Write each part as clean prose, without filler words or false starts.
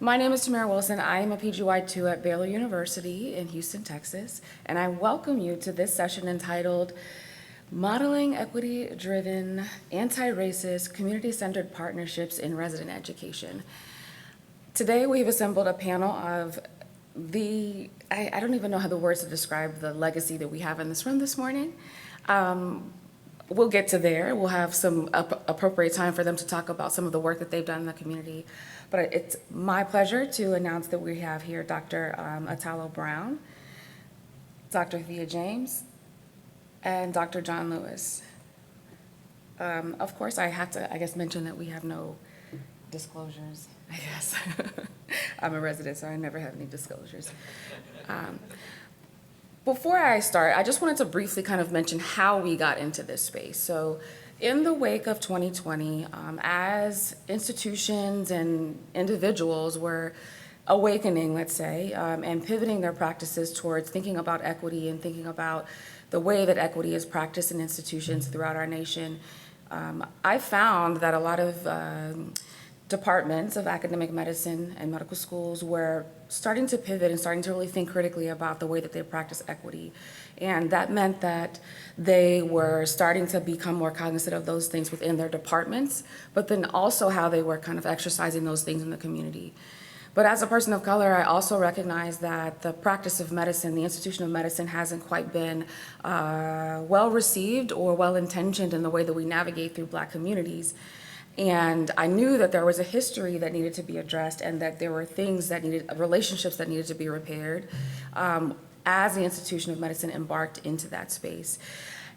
My name is Tamara Wilson. I am a PGY2 at Baylor University in Houston, Texas, and I welcome you to this session entitled Modeling Equity-Driven, Anti-Racist, Community-Centered Partnerships in Resident Education. Today we've assembled a panel of I don't even know how the words to describe the legacy that we have in this room this morning. We'll get to there. We'll have some appropriate time for them to talk about some of the work that they've done in the community. But it's my pleasure to announce that we have here Dr. Italo Brown, Dr. Thea James, and Dr. John Lewis. Of course, I have to, mention that we have no disclosures, I guess. I'm a resident, so I never have any disclosures. Before I start, I just wanted to briefly kind of mention how we got into this space. So in the wake of 2020, as institutions and individuals were awakening, let's say, and pivoting their practices towards thinking about equity and thinking about the way that equity is practiced in institutions throughout our nation, I found that a lot of departments of academic medicine and medical schools were starting to pivot and starting to really think critically about the way that they practice equity. And that meant that they were starting to become more cognizant of those things within their departments, but then also how they were kind of exercising those things in the community. But as a person of color, I also recognize that the practice of medicine, the institution of medicine, hasn't quite been well received or well intentioned in the way that we navigate through Black communities. And I knew that there was a history that needed to be addressed and that there were relationships that needed to be repaired as the institution of medicine embarked into that space.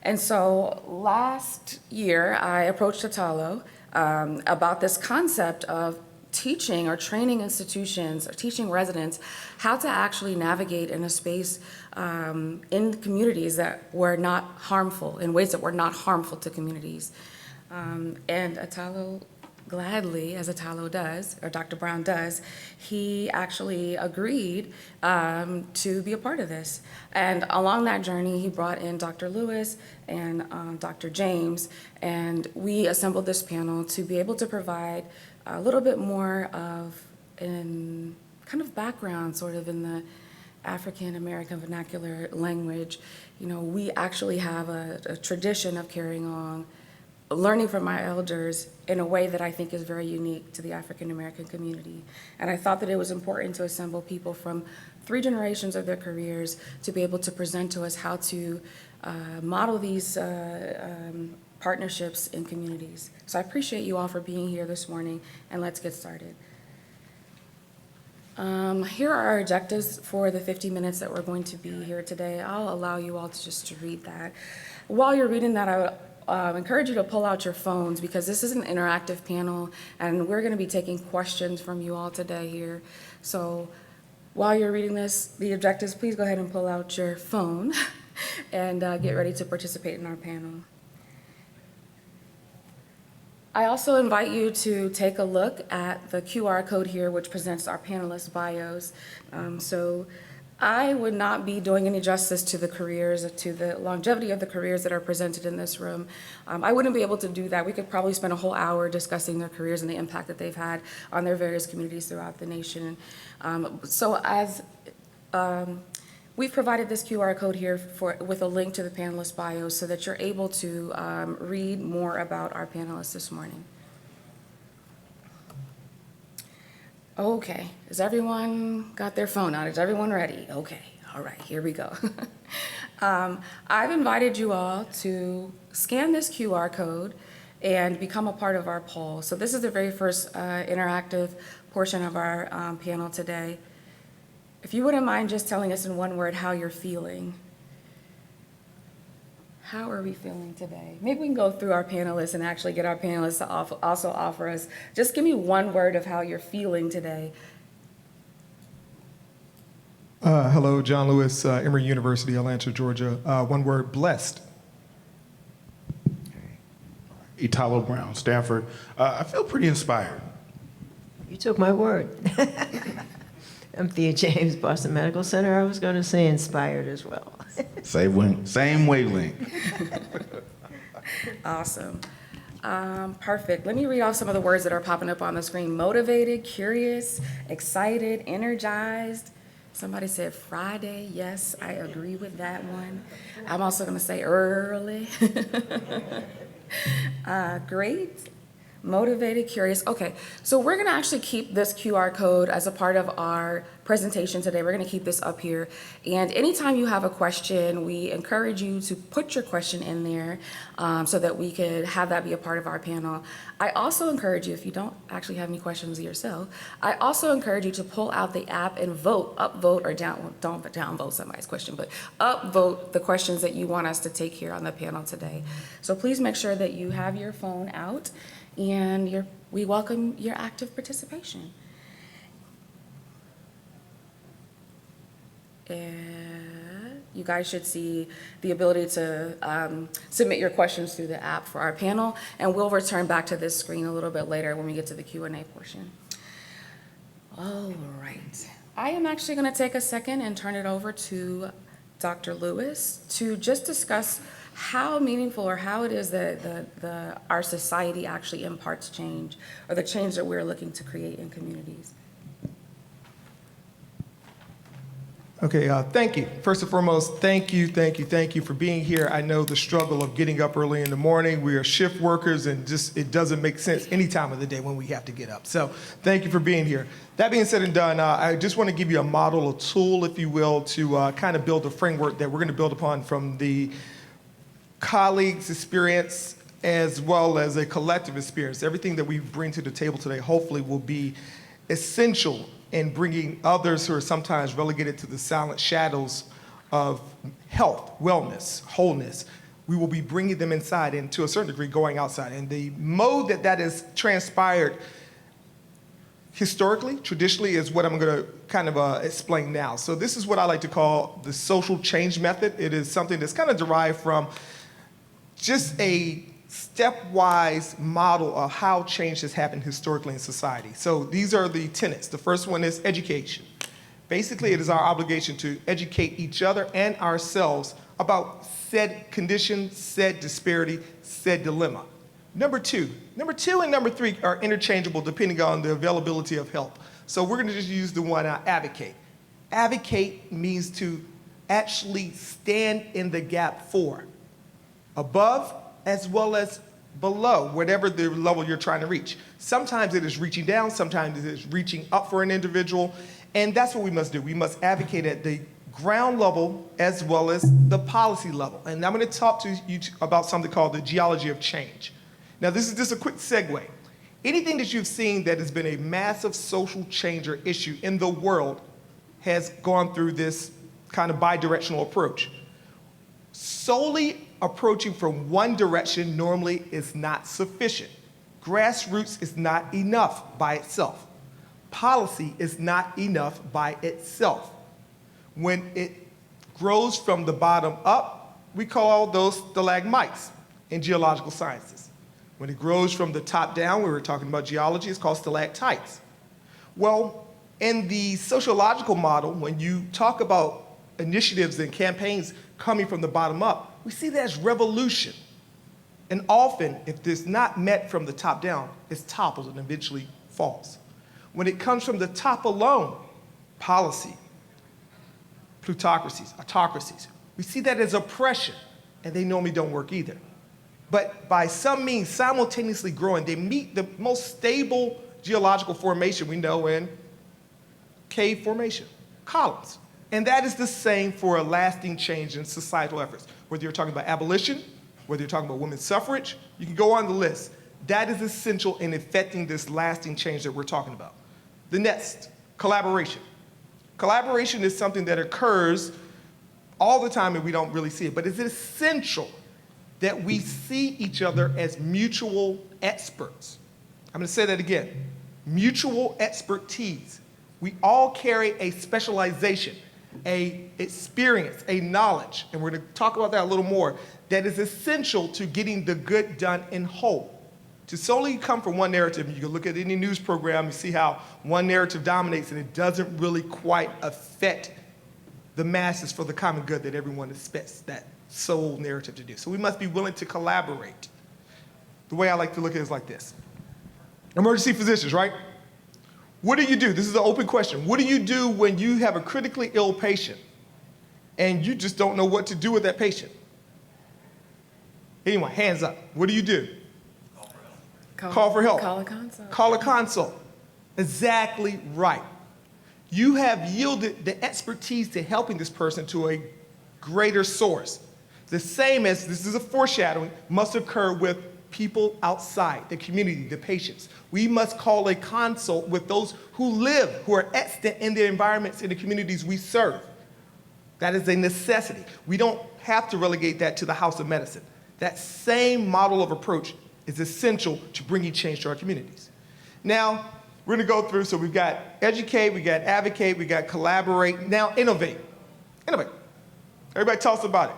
And so last year, I approached Italo about this concept of teaching or training institutions or teaching residents how to actually navigate in a space in communities that were not harmful, in ways that were not harmful to communities. And Italo gladly, as Italo does, or Dr. Brown does, he actually agreed to be a part of this. And along that journey, he brought in Dr. Lewis and Dr. James, and we assembled this panel to be able to provide a little bit more of an kind of background sort of in the African American vernacular language. You know, we actually have a tradition of carrying on learning from our elders in a way that I think is very unique to the African American community. And I thought that it was important to assemble people from 3 generations of their careers to be able to present to us how to model these partnerships in communities. So I appreciate you all for being here this morning, and let's get started. Here are our objectives for the 50 minutes that we're going to be here today. I'll allow you all to read that. While you're reading that, I would encourage you to pull out your phones because this is an interactive panel and we're going to be taking questions from you all today here. So while you're reading this, the objectives, please go ahead and pull out your phone and get ready to participate in our panel. I also invite you to take a look at the QR code here, which presents our panelists' bios. So I would not be doing any justice to the careers, to the longevity of the careers that are presented in this room. I wouldn't be able to do that. We could probably spend a whole hour discussing their careers and the impact that they've had on their various communities throughout the nation. So as we've provided this QR code here with a link to the panelists' bios so that you're able to read more about our panelists this morning. Okay, has everyone got their phone out? Is everyone ready? Okay, all right, here we go. I've invited you all to scan this QR code and become a part of our poll. So this is the very first interactive portion of our panel today. If you wouldn't mind just telling us in one word how you're feeling. How are we feeling today? Maybe we can go through our panelists and actually get our panelists to also offer us, just give me one word of how you're feeling today. Hello, John Lewis, Emory University, Atlanta, Georgia. One word, blessed. Italo Brown, Stanford. I feel pretty inspired. You took my word. I'm Thea James, Boston Medical Center. I was going to say inspired as well. Same wavelength. Awesome. Perfect. Let me read off some of the words that are popping up on the screen. Motivated, curious, excited, energized. Somebody said Friday. Yes, I agree with that one. I'm also going to say early. Great. Motivated, curious. Okay, so we're going to actually keep this QR code as a part of our presentation today. We're going to keep this up here. And anytime you have a question, we encourage you to put your question in there so that we could have that be a part of our panel. I also encourage you, if you don't actually have any questions yourself, I also encourage you to pull out the app and vote, upvote or down, don't downvote somebody's question, but upvote the questions that you want us to take here on the panel today. So please make sure that you have your phone out. And we welcome your active participation. And you guys should see the ability to submit your questions through the app for our panel, and we'll return back to this screen a little bit later when we get to the Q&A portion. All right. I am actually going to take a second and turn it over to Dr. Lewis to just discuss how meaningful or how it is that our society actually imparts change, or the change that we're looking to create in communities. Okay, thank you. First and foremost, thank you for being here. I know the struggle of getting up early in the morning. We are shift workers, and just it doesn't make sense any time of the day when we have to get up. So thank you for being here. That being said and done, I just want to give you a model, a tool, if you will, to kind of build a framework that we're going to build upon from the colleagues' experience as well as a collective experience. Everything that we bring to the table today hopefully will be essential in bringing others who are sometimes relegated to the silent shadows of health, wellness, wholeness. We will be bringing them inside and to a certain degree going outside. And the mode that has transpired historically, traditionally, is what I'm going to kind of explain now. So this is what I like to call the social change method. It is something that's kind of derived from just a stepwise model of how change has happened historically in society. So these are the tenets. The first one is education. Basically, it is our obligation to educate each other and ourselves about said condition, said disparity, said dilemma. Number two and number three are interchangeable depending on the availability of help. So we're going to just use the one advocate. Advocate means to actually stand in the gap for, above as well as below, whatever the level you're trying to reach. Sometimes it is reaching down, sometimes it is reaching up for an individual, and that's what we must do. We must advocate at the ground level as well as the policy level. And I'm going to talk to you about something called the geology of change. Now, this is just a quick segue. Anything that you've seen that has been a massive social change or issue in the world has gone through this kind of bi-directional approach. Solely approaching from one direction normally is not sufficient. Grassroots is not enough by itself. Policy is not enough by itself. When it grows from the bottom up, we call those stalagmites in geological sciences. When it grows from the top down, we were talking about geology, it's called stalactites. Well, in the sociological model, when you talk about initiatives and campaigns coming from the bottom up, we see that as revolution. And often, if it's not met from the top down, it's toppled and eventually falls. When it comes from the top alone, policy, plutocracies, autocracies, we see that as oppression, and they normally don't work either. But by some means, simultaneously growing, they meet the most stable geological formation we know in cave formation, columns. And that is the same for a lasting change in societal efforts. Whether you're talking about abolition, whether you're talking about women's suffrage, you can go on the list. That is essential in effecting this lasting change that we're talking about. The next, collaboration. Collaboration is something that occurs all the time and we don't really see it, but it's essential that we see each other as mutual experts. I'm going to say that again. Mutual expertise. We all carry a specialization, a experience, a knowledge, and we're going to talk about that a little more, that is essential to getting the good done in whole. To solely come from one narrative, you can look at any news program, you see how one narrative dominates and it doesn't really quite affect the masses for the common good that everyone expects that sole narrative to do. So we must be willing to collaborate. The way I like to look at it is like this. Emergency physicians, right? What do you do? This is an open question. What do you do when you have a critically ill patient and you just don't know what to do with that patient? Anyone, hands up. What do you do? Call for help. Call a consult. Call a consult. Exactly right. You have yielded the expertise to helping this person to a greater source. The same as, this is a foreshadowing, must occur with people outside, the community, the patients. We must call a consult with those who live, who are extant in the environments, in the communities we serve. That is a necessity. We don't have to relegate that to the house of medicine. That same model of approach is essential to bringing change to our communities. Now, we're gonna go through, so we've got educate, we got advocate, we got collaborate, now innovate. Innovate. Everybody talks about it.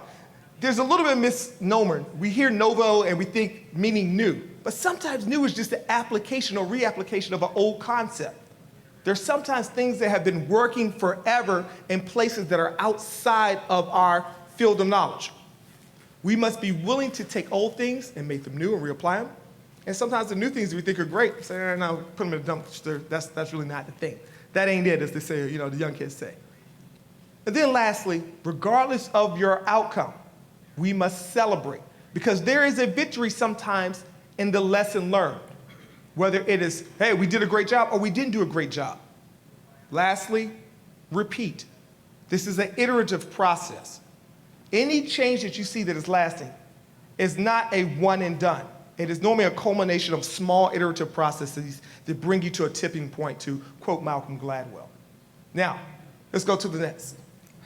There's a little bit of misnomer. We hear novo and we think meaning new, but sometimes new is just the application or reapplication of an old concept. There's sometimes things that have been working forever in places that are outside of our field of knowledge. We must be willing to take old things and make them new and reapply them. And sometimes the new things we think are great, say, no, put them in a dumpster, that's really not the thing. That ain't it, as they say, you know, the young kids say. And then lastly, regardless of your outcome, we must celebrate, because there is a victory sometimes in the lesson learned, whether it is, hey, we did a great job or we didn't do a great job. Lastly, repeat. This is an iterative process. Any change that you see that is lasting is not a one and done. It is normally a culmination of small iterative processes that bring you to a tipping point, to quote Malcolm Gladwell. Now, let's go to the next.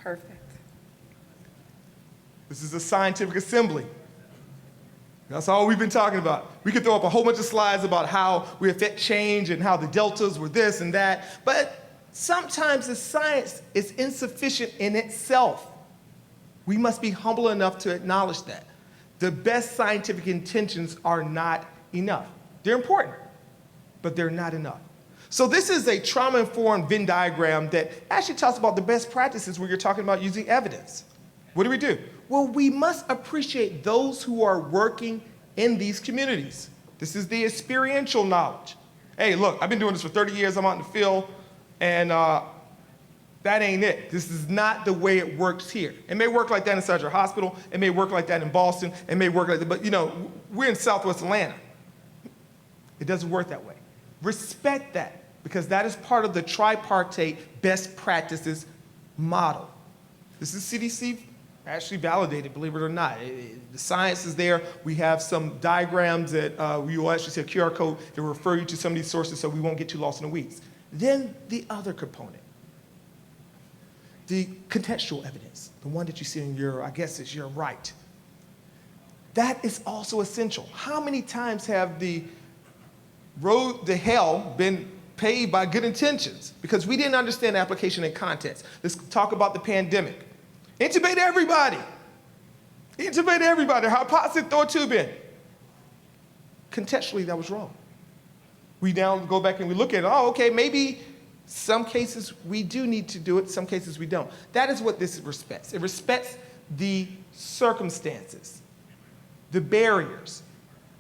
Perfect. This is a scientific assembly. That's all we've been talking about. We could throw up a whole bunch of slides about how we affect change and how the deltas were this and that, but sometimes the science is insufficient in itself. We must be humble enough to acknowledge that. The best scientific intentions are not enough. They're important, but they're not enough. So this is a trauma-informed Venn diagram that actually talks about the best practices where you're talking about using evidence. What do? Well, we must appreciate those who are working in these communities. This is the experiential knowledge. Hey, look, I've been doing this for 30 years, I'm out in the field, and that ain't it. This is not the way it works here. It may work like that inside your hospital, it may work like that in Boston, it may work like that, but you know, we're in Southwest Atlanta. It doesn't work that way. Respect that, because that is part of the tripartite best practices model. This is CDC actually validated, believe it or not. The science is there. We have some diagrams that we will actually see a QR code that will refer you to some of these sources so we won't get too lost in the weeds. Then the other component, the contextual evidence, the one that you see in your, I guess it's your right. That is also essential. How many times have the road to hell been paved by good intentions? Because we didn't understand application and context. Let's talk about the pandemic. Intubate everybody. Intubate everybody. Hypoxia, throw a tube in. Contextually, that was wrong. We now go back and we look at it, oh, okay, maybe some cases we do need to do it, some cases we don't. That is what this respects. It respects the circumstances, the barriers,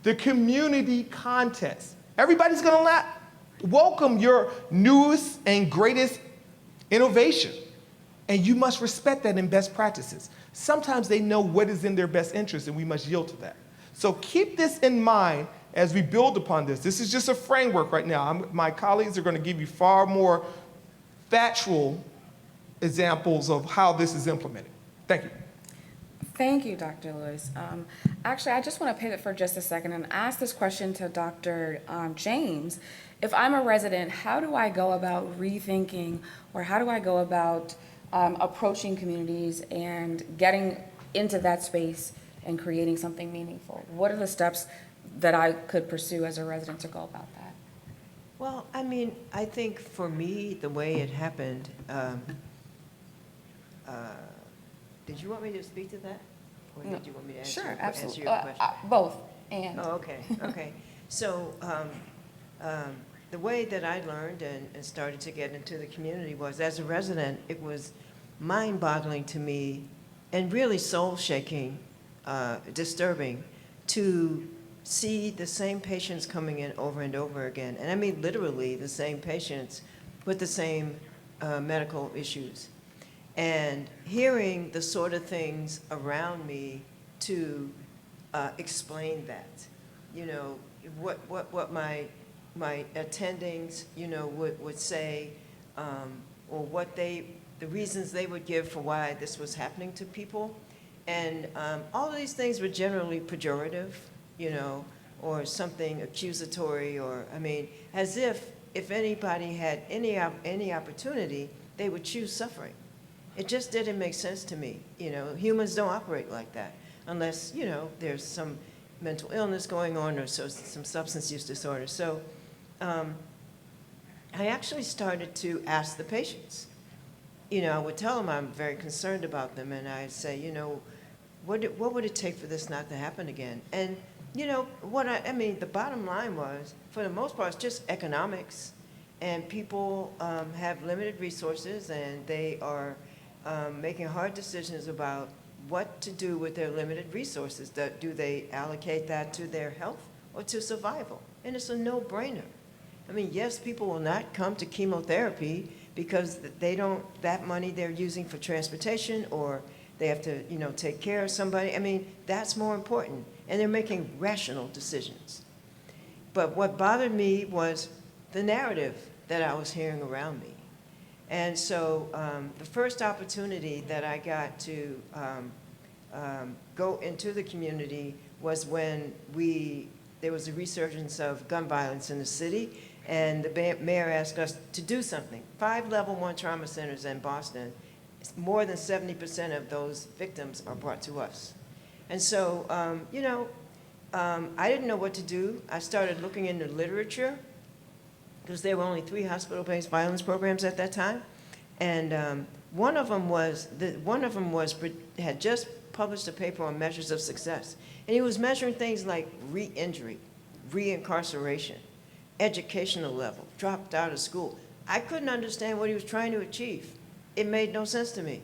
the community context. Everybody's gonna welcome your newest and greatest innovation. And you must respect that in best practices. Sometimes they know what is in their best interest and we must yield to that. So keep this in mind as we build upon this. This is just a framework right now. My colleagues are gonna give you far more factual examples of how this is implemented. Thank you. Thank you, Dr. Lewis. Actually, I just want to pivot for just a second and ask this question to Dr. James. If I'm a resident, how do I go about rethinking, or how do I go about approaching communities and getting into that space and creating something meaningful? What are the steps that I could pursue as a resident to go about that? Well, I mean, I think for me, the way it happened, did you want me to speak to that? Or did you want me to answer, Sure, answer absolutely. your question? Both, and. Oh, okay, okay. So the way that I learned and started to get into the community was, as a resident, it was mind-boggling to me and really soul-shaking, disturbing, to see the same patients coming in over and over again. And I mean literally the same patients with the same medical issues. And hearing the sort of things around me to explain that. You know, what my attendings, you know, would say, or what the reasons they would give for why this was happening to people. And all of these things were generally pejorative, you know, or something accusatory, or, I mean, as if anybody had any opportunity, they would choose suffering. It just didn't make sense to me. You know, humans don't operate like that unless, you know, there's some mental illness going on or some substance use disorder. So I actually started to ask the patients. You know, I would tell them I'm very concerned about them, and I'd say, you know, what would it take for this not to happen again? And, you know, I mean, the bottom line was, for the most part, it's just economics. And people have limited resources, and they are making hard decisions about what to do with their limited resources. Do they allocate that to their health or to survival? And it's a no-brainer. I mean, yes, people will not come to chemotherapy because they don't, that money they're using for transportation, or they have to, you know, take care of somebody. I mean, that's more important. And they're making rational decisions. But what bothered me was the narrative that I was hearing around me. And so the first opportunity that I got to go into the community was when there was a resurgence of gun violence in the city, and the mayor asked us to do something. 5 level 1 trauma centers in Boston, more than 70% of those victims are brought to us. And so, you know, I didn't know what to do. I started looking into literature, because there were only 3 hospital-based violence programs at that time. And one of them had just published a paper on measures of success. And he was measuring things like re-injury, reincarceration, educational level, dropped out of school. I couldn't understand what he was trying to achieve. It made no sense to me.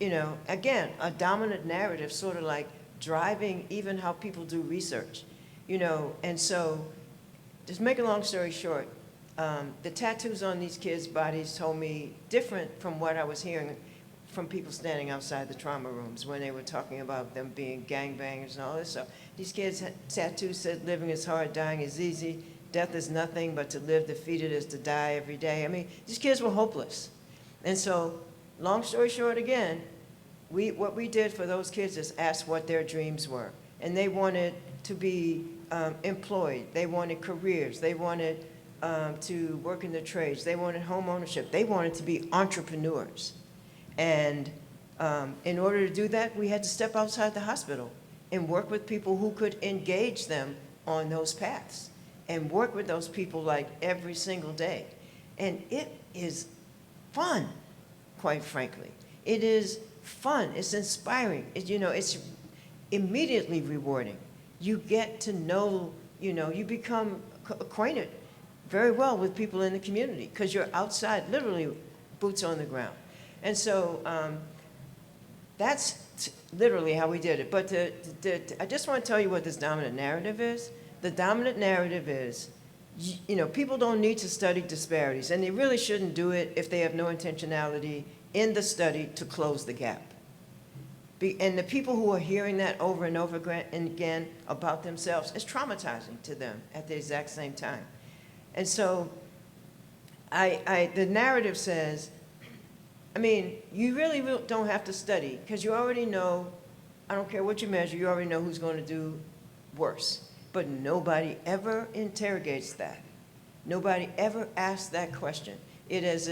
You know, again, a dominant narrative, sort of like driving even how people do research. You know, and so, just make a long story short, the tattoos on these kids' bodies told me different from what I was hearing from people standing outside the trauma rooms when they were talking about them being gangbangers and all this stuff. These kids' had tattoos said, living is hard, dying is easy, death is nothing, but to live defeated is to die every day. I mean, these kids were hopeless. And so, long story short again, what we did for those kids is ask what their dreams were. And they wanted to be employed. They wanted careers. They wanted to work in the trades. They wanted home ownership. They wanted to be entrepreneurs. And in order to do that, we had to step outside the hospital and work with people who could engage them on those paths and work with those people like every single day. And it is fun, quite frankly. It is fun. It's inspiring. You know, it's immediately rewarding. You get to know, you know, you become acquainted very well with people in the community because you're outside, literally boots on the ground. And so that's literally how we did it. But I just want to tell you what this dominant narrative is. The dominant narrative is, you know, people don't need to study disparities, and they really shouldn't do it if they have no intentionality in the study to close the gap. And the people who are hearing that over and over again about themselves, it's traumatizing to them at the exact same time. And so the narrative says, I mean, you really don't have to study because you already know, I don't care what you measure, you already know who's going to do worse. But nobody ever interrogates that. Nobody ever asks that question. It is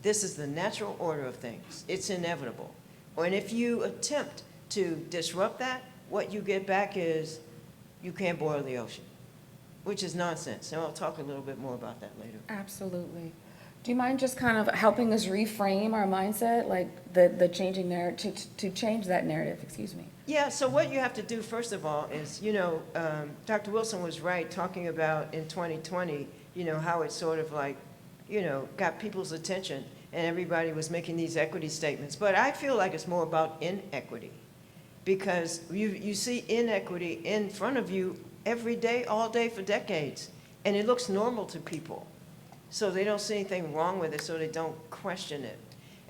this is the natural order of things. It's inevitable. And if you attempt to disrupt that, what you get back is you can't boil the ocean, which is nonsense. And I'll talk a little bit more about that later. Absolutely. Do you mind just kind of helping us reframe our mindset, like the changing narrative, to change that narrative, excuse me? Yeah, so what you have to do, first of all, is, you know, Dr. Wilson was right talking about in 2020, you know, how it sort of like, you know, got people's attention and everybody was making these equity statements. But I feel like it's more about inequity because you see inequity in front of you every day, all day for decades. And it looks normal to people. So they don't see anything wrong with it, so they don't question it.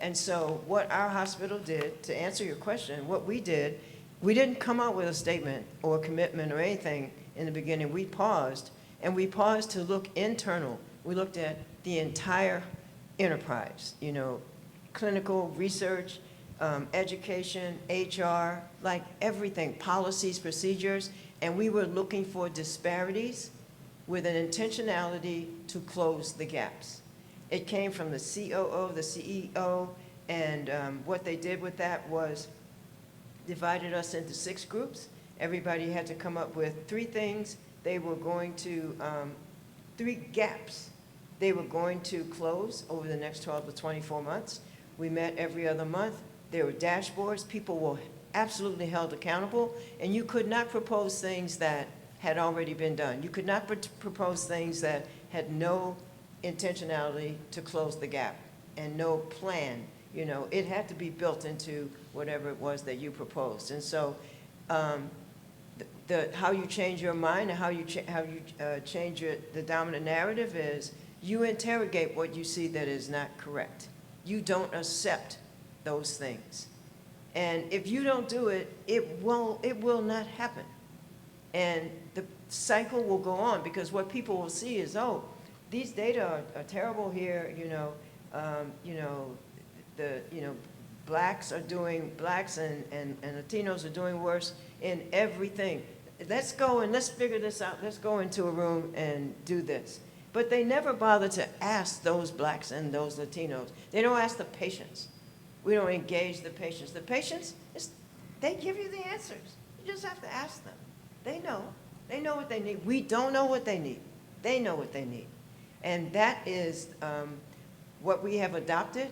And so what our hospital did, to answer your question, what we did, we didn't come out with a statement or a commitment or anything in the beginning. We paused, and we paused to look internal. We looked at the entire enterprise, you know, clinical research, education, HR, like everything, policies, procedures, and we were looking for disparities with an intentionality to close the gaps. It came from the COO, the CEO, and what they did with that was divided us into 6 groups. Everybody had to come up with 3 things they were going to, 3 gaps they were going to close over the next 12 to 24 months. We met every other month. There were dashboards. People were absolutely held accountable, and you could not propose things that had already been done. You could not propose things that had no intentionality to close the gap and no plan. You know, it had to be built into whatever it was that you proposed. And so how you change your mind and how you change the dominant narrative is you interrogate what you see that is not correct. You don't accept those things. And if you don't do it, it will not happen. And the cycle will go on, because what people will see is, oh, these data are terrible here, blacks and Latinos are doing worse in everything. Let's go and let's figure this out. Let's go into a room and do this. But they never bother to ask those blacks and those Latinos. They don't ask the patients. We don't engage the patients. The patients, they give you the answers. You just have to ask them. They know. They know what they need. We don't know what they need. They know what they need. And that is what we have adopted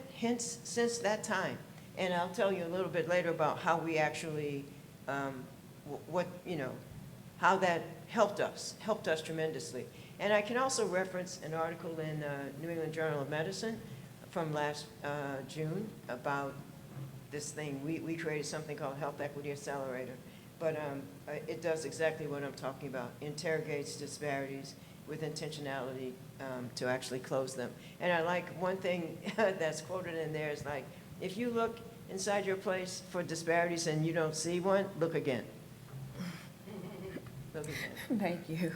since that time. And I'll tell you a little bit later about how we actually, how that helped us tremendously. And I can also reference an article in New England Journal of Medicine from last June about this thing. We created something called Health Equity Accelerator. But it does exactly what I'm talking about, interrogates disparities with intentionality to actually close them. And I like one thing that's quoted in there is like, if you look inside your place for disparities and you don't see one, look again. Look again. Thank you.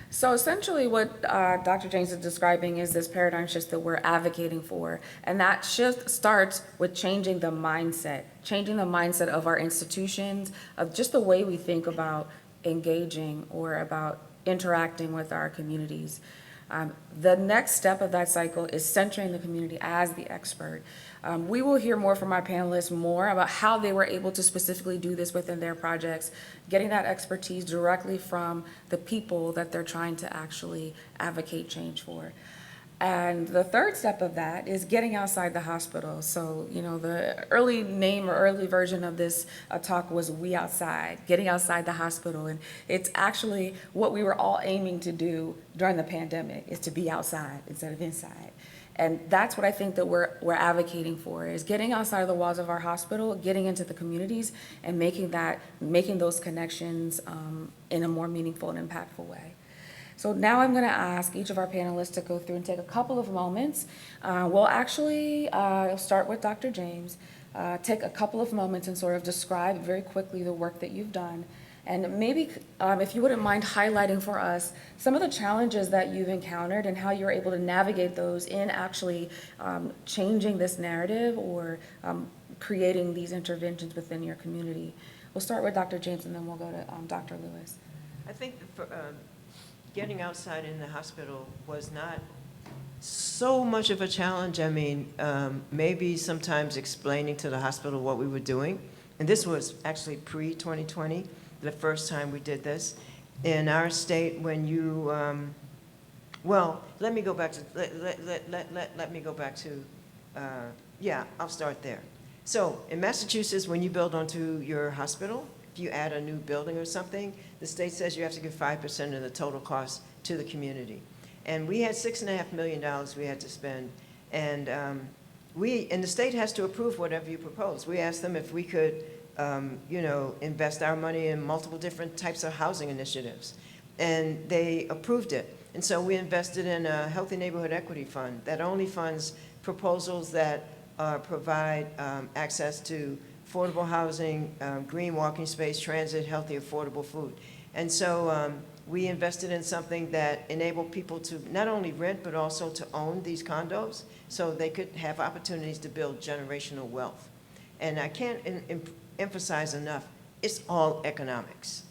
So essentially what Dr. James is describing is this paradigm shift that we're advocating for. And that shift starts with changing the mindset of our institutions, of just the way we think about engaging or about interacting with our communities. The next step of that cycle is centering the community as the expert. We will hear more from our panelists more about how they were able to specifically do this within their projects, getting that expertise directly from the people that they're trying to actually advocate change for. And the third step of that is getting outside the hospital. So, the early name or early version of this talk was We Outside, getting outside the hospital. And it's actually what we were all aiming to do during the pandemic, is to be outside instead of inside. And that's what I think that we're advocating for, is getting outside of the walls of our hospital, getting into the communities, and making those connections in a more meaningful and impactful way. So now I'm going to ask each of our panelists to go through and take a couple of moments. We'll actually start with Dr. James, take a couple of moments and sort of describe very quickly the work that you've done. And maybe if you wouldn't mind highlighting for us some of the challenges that you've encountered and how you were able to navigate those in actually changing this narrative or creating these interventions within your community. We'll start with Dr. James and then we'll go to Dr. Lewis. I think getting outside in the hospital was not so much of a challenge. I mean, maybe sometimes explaining to the hospital what we were doing. And this was actually pre-2020, the first time we did this. In our state, when you, let me go back to, let me go back to, I'll start there. So in Massachusetts, when you build onto your hospital, if you add a new building or something, the state says you have to give 5% of the total cost to the community. And we had $6.5 million we had to spend. And and the state has to approve whatever you propose. We asked them if we could invest our money in multiple different types of housing initiatives. And they approved it. And so we invested in a Healthy Neighborhood Equity Fund that only funds proposals that provide access to affordable housing, green walking space, transit, healthy, affordable food. And so we invested in something that enabled people to not only rent, but also to own these condos so they could have opportunities to build generational wealth. And I can't emphasize enough, it's all economics.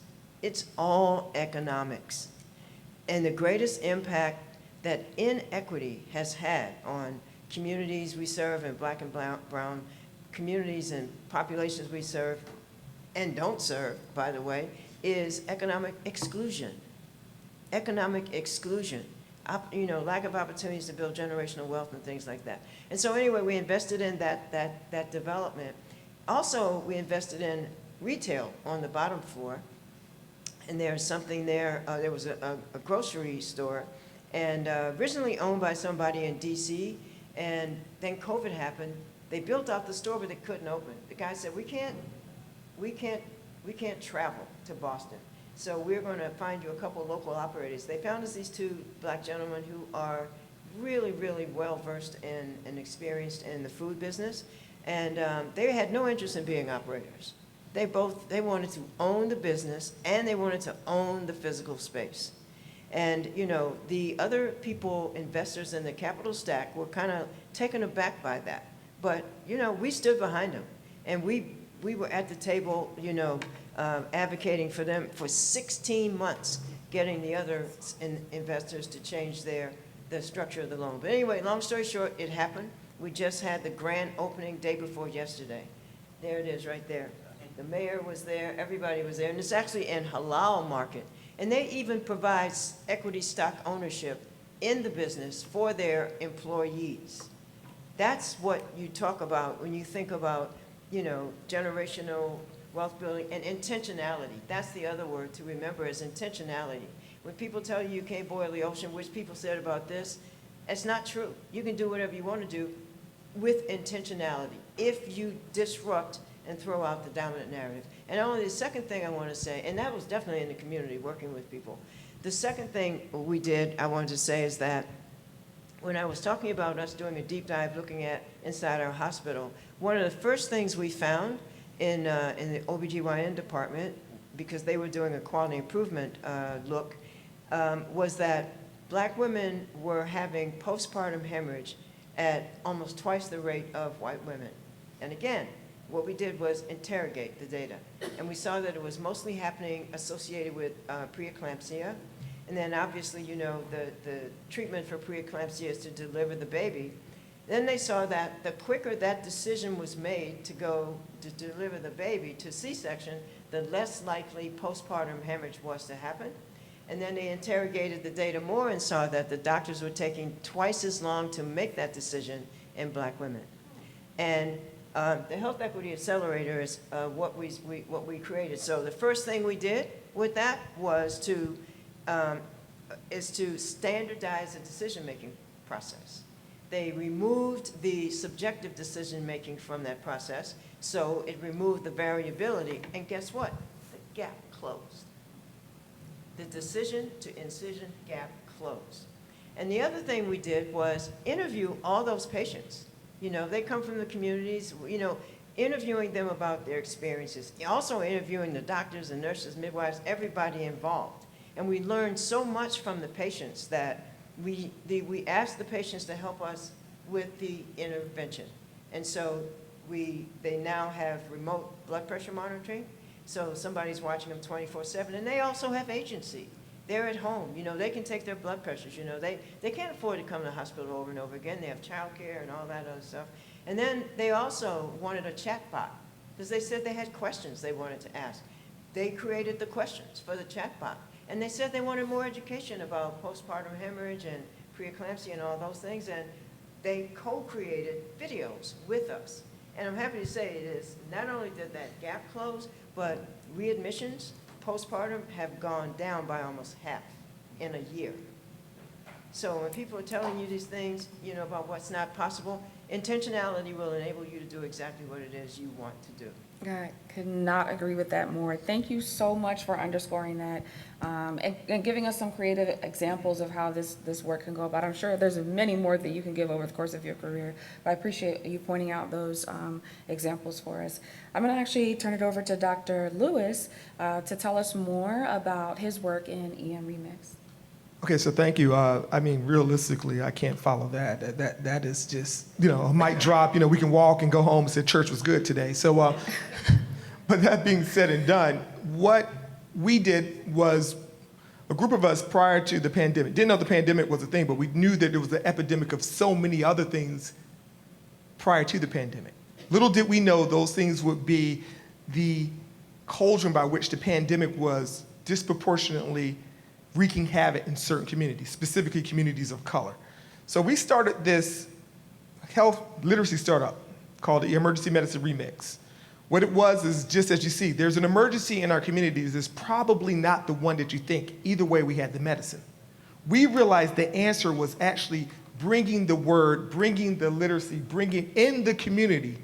It's all economics. And the greatest impact that inequity has had on communities we serve and black and brown communities and populations we serve and don't serve, by the way, is economic exclusion. Economic exclusion, lack of opportunities to build generational wealth and things like that. And so anyway, we invested in that development. Also, we invested in retail on the bottom floor. And there's something there, there was a grocery store, and originally owned by somebody in DC, and then COVID happened. They built out the store, but they couldn't open. The guy said, we can't travel to Boston, so we're going to find you a couple local operators. They found us these two black gentlemen who are really, really well-versed and experienced in the food business, and they had no interest in being operators. They wanted to own the business and they wanted to own the physical space. And, the other people, investors in the capital stack were kind of taken aback by that. But, we stood behind them and we were at the table, advocating for them for 16 months, getting the other investors to change the structure of the loan. But anyway, long story short, it happened. We just had the grand opening day before yesterday. There it is right there. The mayor was there, everybody was there, and it's actually in halal market. And they even provide equity stock ownership in the business for their employees. That's what you talk about when you think about, generational wealth building and intentionality. That's the other word to remember is intentionality. When people tell you can't boil the ocean, which people said about this, it's not true. You can do whatever you want to do with intentionality if you disrupt and throw out the dominant narrative. And only the second thing I want to say, and that was definitely in the community, working with people. The second thing we did, I wanted to say, is that when I was talking about us doing a deep dive looking at inside our hospital, one of the first things we found in the OBGYN department, because they were doing a quality improvement look, was that black women were having postpartum hemorrhage at almost twice the rate of white women. And again, what we did was interrogate the data. And we saw that it was mostly happening associated with preeclampsia. And then obviously, the treatment for preeclampsia is to deliver the baby. Then they saw that the quicker that decision was made to go to deliver the baby to C-section, the less likely postpartum hemorrhage was to happen. And then they interrogated the data more and saw that the doctors were taking twice as long to make that decision in black women. And the Health Equity Accelerator is what we created. So the first thing we did with that was to standardize the decision-making process. They removed the subjective decision-making from that process, so it removed the variability. And guess what? The gap closed. The decision to incision gap closed. And the other thing we did was interview all those patients. They come from the communities, interviewing them about their experiences. Also interviewing the doctors and nurses, midwives, everybody involved. And we learned so much from the patients that we asked the patients to help us with the intervention. And so they now have remote blood pressure monitoring. So somebody's watching them 24/7. And they also have agency. They're at home. They can take their blood pressures. They can't afford to come to the hospital over and over again. They have childcare and all that other stuff. And then they also wanted a chat bot because they said they had questions they wanted to ask. They created the questions for the chat bot. And they said they wanted more education about postpartum hemorrhage and preeclampsia and all those things. And they co-created videos with us. And I'm happy to say it is, not only did that gap close, but readmissions postpartum have gone down by almost half in a year. So when people are telling you these things, you know, about what's not possible, intentionality will enable you to do exactly what it is you want to do. I could not agree with that more. Thank you so much for underscoring that, and giving us some creative examples of how this work can go about. I'm sure there's many more that you can give over the course of your career, but I appreciate you pointing out those examples for us. I'm going to actually turn it over to Dr. Lewis to tell us more about his work in EM Remix. Okay, so thank you. I mean, realistically, I can't follow that. That is just, you know, a mic drop. You know, we can walk and go home and say church was good today. So, but that being said and done, what we did was a group of us prior to the pandemic, didn't know the pandemic was a thing, but we knew that there was an epidemic of so many other things prior to the pandemic. Little did we know those things would be the cauldron by which the pandemic was disproportionately wreaking havoc in certain communities, specifically communities of color. So we started this health literacy startup called the Emergency Medicine Remix. What it was is just as you see, there's an emergency in our communities that's probably not the one that you think. Either way, we had the medicine. We realized the answer was actually bringing the word, bringing the literacy, bringing in the community.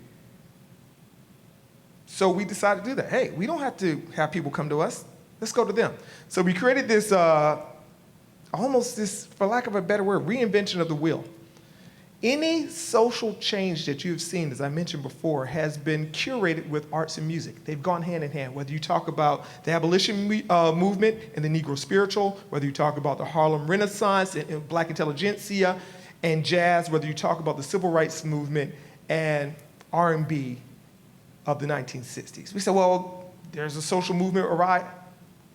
So we decided to do that. Hey, we don't have to have people come to us. Let's go to them. So we created this, almost this, for lack of a better word, reinvention of the wheel. Any social change that you've seen, as I mentioned before, has been curated with arts and music. They've gone hand in hand. Whether you talk about the abolition movement and the Negro spiritual, whether you talk about the Harlem Renaissance and Black intelligentsia and jazz, whether you talk about the civil rights movement and R&B of the 1960s. We said, well, there's a social movement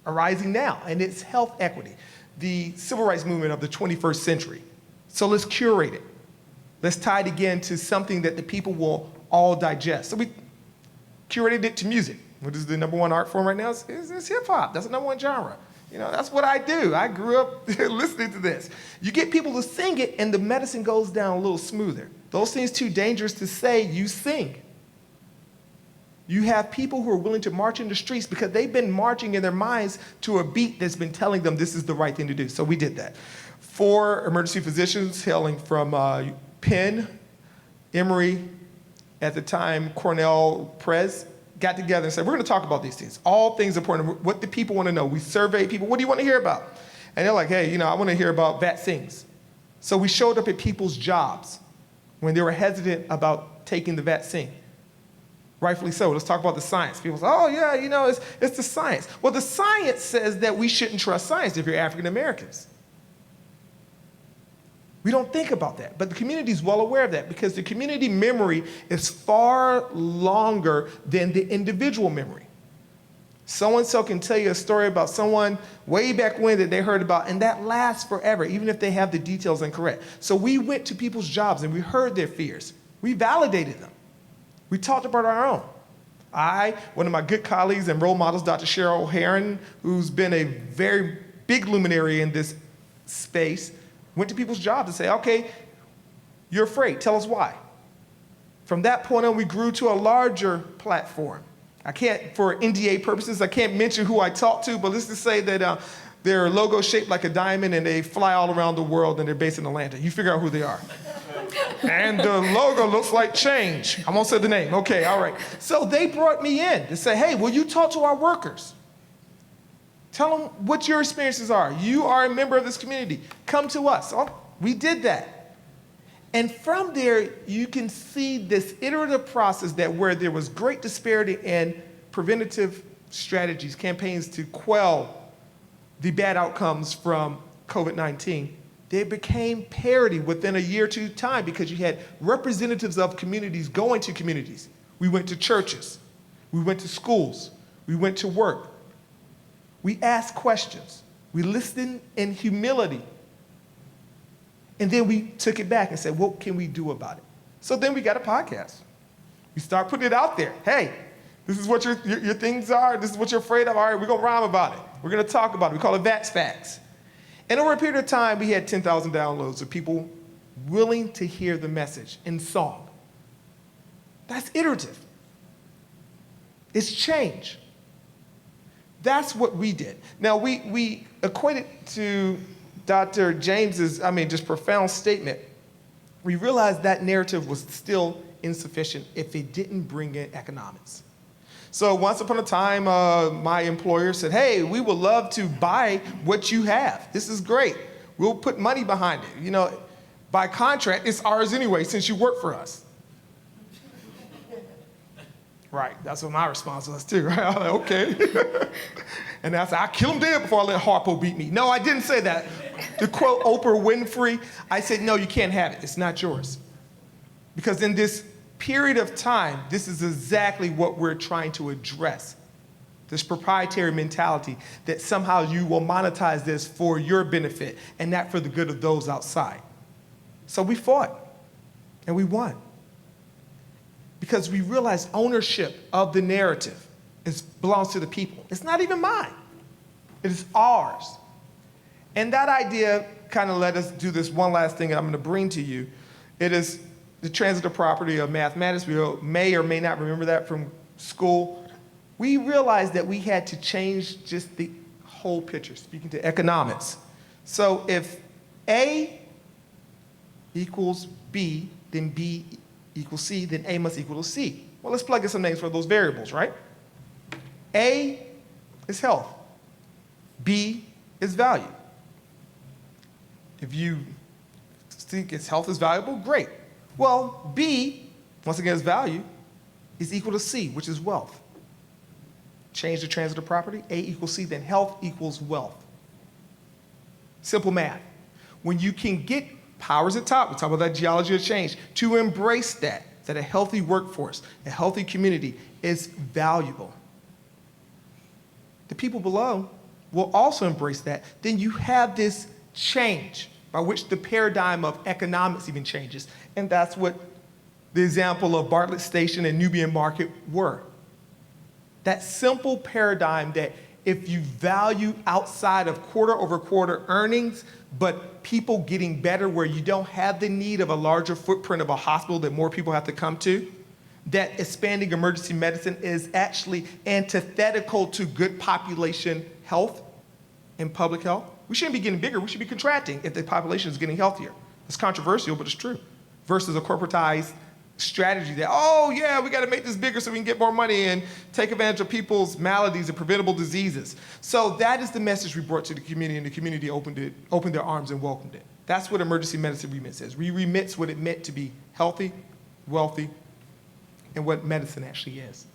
arising now, and it's health equity, the civil rights movement of the 21st century. So let's curate it. Let's tie it again to something that the people will all digest. So we curated it to music. What is the number one art form right now? It's hip hop. That's the number one genre. You know, that's what I do. I grew up listening to this. You get people to sing it, and the medicine goes down a little smoother. Those things too dangerous to say, you sing. You have people who are willing to march in the streets because they've been marching in their minds to a beat that's been telling them this is the right thing to do. So we did that. 4 emergency physicians hailing from Penn, Emory, at the time Cornell Press, got together and said, we're going to talk about these things. All things important. What do people want to know? We surveyed people. What do you want to hear about? And they're like, hey, you know, I want to hear about vaccines. So we showed up at people's jobs when they were hesitant about taking the vaccine. Rightfully so. Let's talk about the science. People say, oh, yeah, you know, it's the science. Well, the science says that we shouldn't trust science if you're African Americans. We don't think about that, but the community is well aware of that because the community memory is far longer than the individual memory. So-and-so can tell you a story about someone way back when that they heard about, and that lasts forever, even if they have the details incorrect. So we went to people's jobs and we heard their fears. We validated them. We talked about our own. One of my good colleagues and role models, Dr. Cheryl Heron, who's been a very big luminary in this space, went to people's jobs and say, okay, you're afraid, tell us why. From that point on, we grew to a larger platform. I can't, for NDA purposes, I can't mention who I talked to, but let's just say that their logo shaped like a diamond and they fly all around the world and they're based in Atlanta. You figure out who they are. And the logo looks like change. I won't say the name. Okay, all right. So they brought me in to say, hey, will you talk to our workers? Tell them what your experiences are. You are a member of this community. Come to us. So we did that. And from there, you can see this iterative process that where there was great disparity in preventative strategies, campaigns to quell the bad outcomes from COVID-19, they became parity within a year or two time because you had representatives of communities going to communities. We went to churches. We went to schools. We went to work. We asked questions. We listened in humility. And then we took it back and said, what can we do about it? So then we got a podcast. We start putting it out there. Hey, this is what your things are. This is what you're afraid of. All right, we're going to rhyme about it. We're going to talk about it. We call it Vax Facts. And over a period of time, we had 10,000 downloads of people willing to hear the message in song. That's iterative. It's change. That's what we did. Now, we equated to Dr. James's, just profound statement, we realized that narrative was still insufficient if it didn't bring in economics. So once upon a time, my employer said, hey, we would love to buy what you have. This is great. We'll put money behind it. By contract, it's ours anyway since you work for us. Right, that's what my response was too, right? I was like, okay. And I said, I'll kill him dead before I let Harpo beat me. No, I didn't say that. To quote Oprah Winfrey, I said, no, you can't have it. It's not yours. Because in this period of time, this is exactly what we're trying to address. This proprietary mentality that somehow you will monetize this for your benefit and not for the good of those outside. So we fought and we won. Because we realized ownership of the narrative belongs to the people. It's not even mine. It is ours. And that idea kind of let us do this one last thing that I'm going to bring to you. It is the transitive property of mathematics. We may or may not remember that from school. We realized that we had to change just the whole picture, speaking to economics. So if A equals B, then B equals C, then A must equal to C. Well, let's plug in some names for those variables, right? A is health. B is value. If you think its health is valuable, great. Well, B, once again, is value, is equal to C, which is wealth. Change the transitive property, A equals C, then health equals wealth. Simple math. When you can get powers at top, we talk about that geology of change, to embrace that a healthy workforce, a healthy community is valuable. The people below will also embrace that. Then you have this change by which the paradigm of economics even changes. And that's what the example of Bartlett Station and Nubian Market were. That simple paradigm that if you value outside of quarter over quarter earnings, but people getting better where you don't have the need of a larger footprint of a hospital that more people have to come to, that expanding emergency medicine is actually antithetical to good population health and public health. We shouldn't be getting bigger, we should be contracting if the population is getting healthier. It's controversial, but it's true. Versus a corporatized strategy that, oh yeah, we gotta make this bigger so we can get more money and take advantage of people's maladies and preventable diseases. So that is the message we brought to the community, and the community opened their arms and welcomed it. That's what emergency medicine remit says. We remit what it meant to be healthy, wealthy, and what medicine actually is.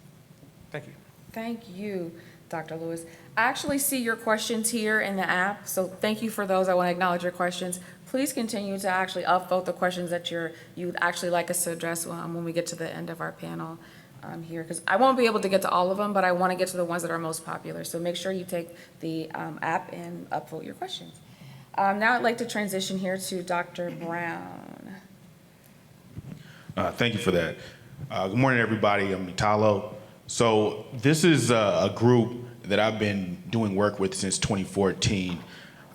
Thank you. Thank you, Dr. Lewis. I actually see your questions here in the app, so thank you for those. I want to acknowledge your questions. Please continue to actually upvote the questions that you'd actually like us to address when we get to the end of our panel here, because I won't be able to get to all of them, but I want to get to the ones that are most popular. So make sure you take the app and upvote your questions. Now I'd like to transition here to Dr. Brown. Thank you for that. Good morning, everybody. I'm Italo. So this is a group that I've been doing work with since 2014.